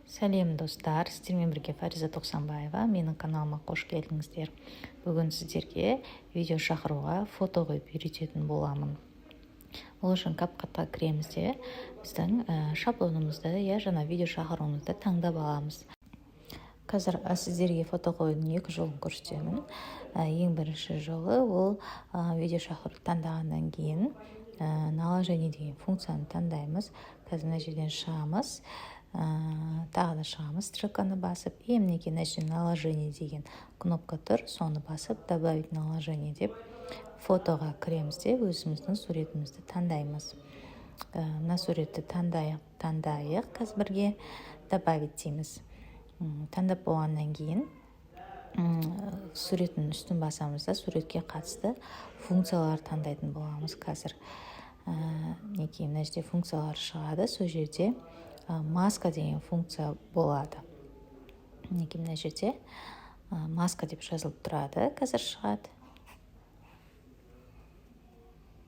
Сәлем достар, сіздермен бірге Фариза Тоқсанбаева, менің каналыма қош келдіңіздер. Бүгін сіздерге видео шақыруға фото қойып үйрететін боламын. Ол үшін CapCut'қа кіреміз де біздің шаблонымызды, жаңа видео шақыруымызды таңдап аламыз. Қазір сіздерге фото қоюдың екі жолын көрсетемін. Ең бірінші жолы ол видео шақыру таңдағаннан кейін наложение деген функцияны таңдаймыз. Қазір мына жерден шығамыз. Тағы да шығамыз, стрелканы басып, мінекей мына жерде наложение деген кнопка тұр, соны басып, добавить наложение деп фотоға кіреміз де өзіміздің суретімізді таңдаймыз. Мына суретті таңдайық, қазір бірге добавить дейміз. Таңдап болғаннан кейін суреттің үстін басамыз да суретке қатысты функциялар таңдайтын боламыз. Қазір мінекей мына жерде функциялар шығады, сол жерде маска деген функция болады. Мінекей мына жерде маска деп жазылып тұрады, қазір шығады.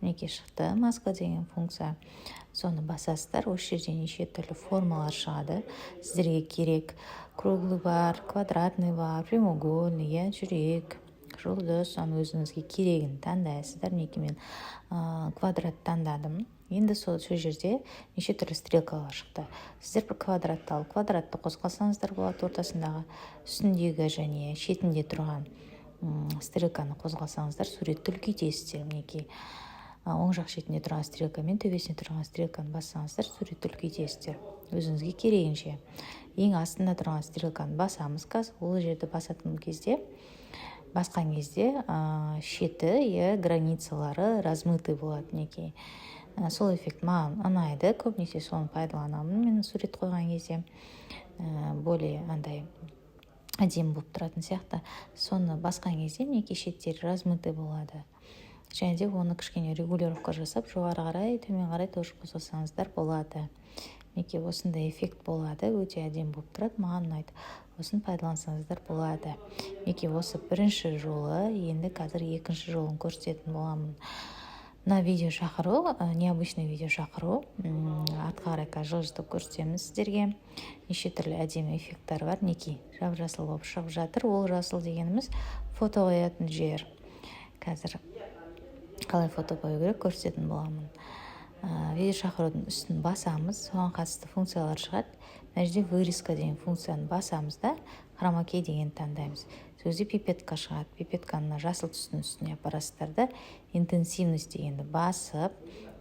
Мінекей шықты маска деген функция. Соны басасыздар, осы жерде неше түрлі формалар шығады. Сіздерге керек круглый бар, квадратный бар, прямоугольный, жүрек, жұлдыз, соны өзіңізге керегін таңдайсыздар. Мінекей мен квадрат таңдадым. Енді сол жерде неше түрлі стрелкалар шықты. Сіздер бір квадратты алып, квадратты қозғалсаңыздар болады, ортасындағы үстіндегі және шетінде тұрған стрелканы қозғалсаңыздар суретті үлкейтесіздер. Мінекей оң жақ шетінде тұрған стрелка мен төбесінде тұрған стрелканы бассаңыздар суретті үлкейтесіздер өзіңізге керегінше. Ең астында тұрған стрелканы басамыз. Қазір ол жерді басқан кезде шеті, границалары размытый болады. Мінекей сол эффект маған ұнайды, көбінесе соны пайдаланамын мен сурет қойған кезде. Более әдемі болып тұратын сияқты. Соны басқан кезде мінекей шеттері размытый болады. Және де оны кішкене регулировка жасап, жоғары қарай, төмен қарай тоже қосылсаңыздар болады. Мінекей осындай эффект болады, өте әдемі болып тұрады, маған ұнайды. Осын пайдалансаңыздар болады. Мінекей осы бірінші жолы, енді қазір екінші жолын көрсететін боламын. Мына видео шақыру, необычный видео шақыру. Артқа қарай жылжытып көрсетеміз сіздерге. Неше түрлі әдемі эффекттар бар. Мінекей жап-жасыл болып шығып жатыр. Ол жасыл дегеніміз фото қоятын жер. Қазір қалай фото қою керек көрсететін боламын. Видео шақырудың үстін басамыз, соған қатысты функциялар шығады. Мына жерде вырезка деген функцияны басамыз да, хромакей деген таңдаймыз. Сөзде пипетка шығады. Пипетканы жасыл түстің үстіне апарасыздар да, интенсивность дегенді басып,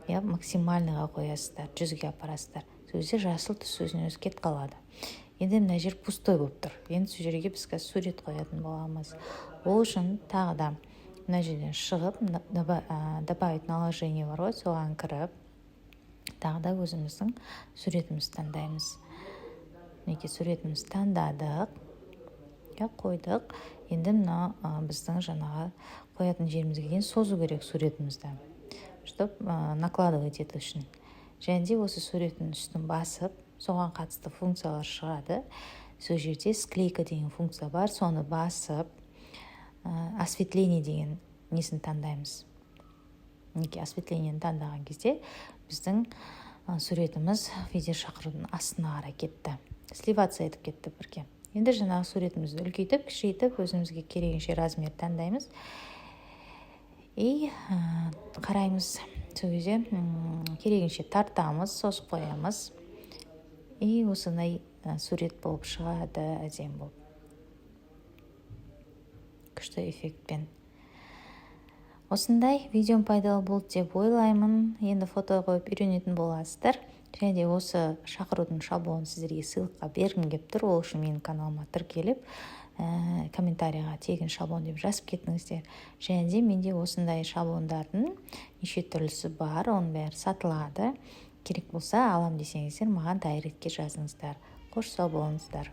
максимальныйға қоясыздар, 100-ге апарасыздар. Сөзде жасыл түс өзінен өзі кетіп қалады. Енді мына жер пустой болып тұр. Енді сол жерге біз сурет қоятын боламыз. Ол үшін тағы да мына жерден шығып, добавить наложение бар ғой, соған кіріп, тағы да өзіміздің суретімізді таңдаймыз. Мінекей суретімізді таңдадық, қойдық. Енді мына біздің жаңағы қоятын жерімізге дейін созу керек суретімізді, чтоб накладывать ету үшін. Және де осы суреттің үстін басып, соған қатысты функциялар шығады. Сол жерде склейка деген функция бар, соны басып, осветление деген несін таңдаймыз. Мінекей осветлениені таңдаған кезде біздің суретіміз видео шақырудың астына қарай кетті. Сливаться етіп кетті бірге. Енді жаңағы суретімізді үлкейтіп, кішірейтіп, өзімізге керегінше размер таңдаймыз. Қараймыз. Сол кезде керегінше тартамыз, сосып қоямыз. Осындай сурет болып шығады, әдемі болып. Күшті эффектпен. Осындай видеом пайдалы болды деп ойлаймын. Енді фото қойып үйренетін боласыздар. Және де осы шақырудың шаблонын сіздерге ссылкаға бергім келіп тұр. Ол үшін менің каналыма тіркеліп, комментарийға тегін шаблон деп жазып кетіңіздер. Және де менде осындай шаблондардың неше түрлісі бар, оның бәрі сатылады. Керек болса алам десеңіздер, маған дайректке жазыңыздар. Қош сау болыңыздар.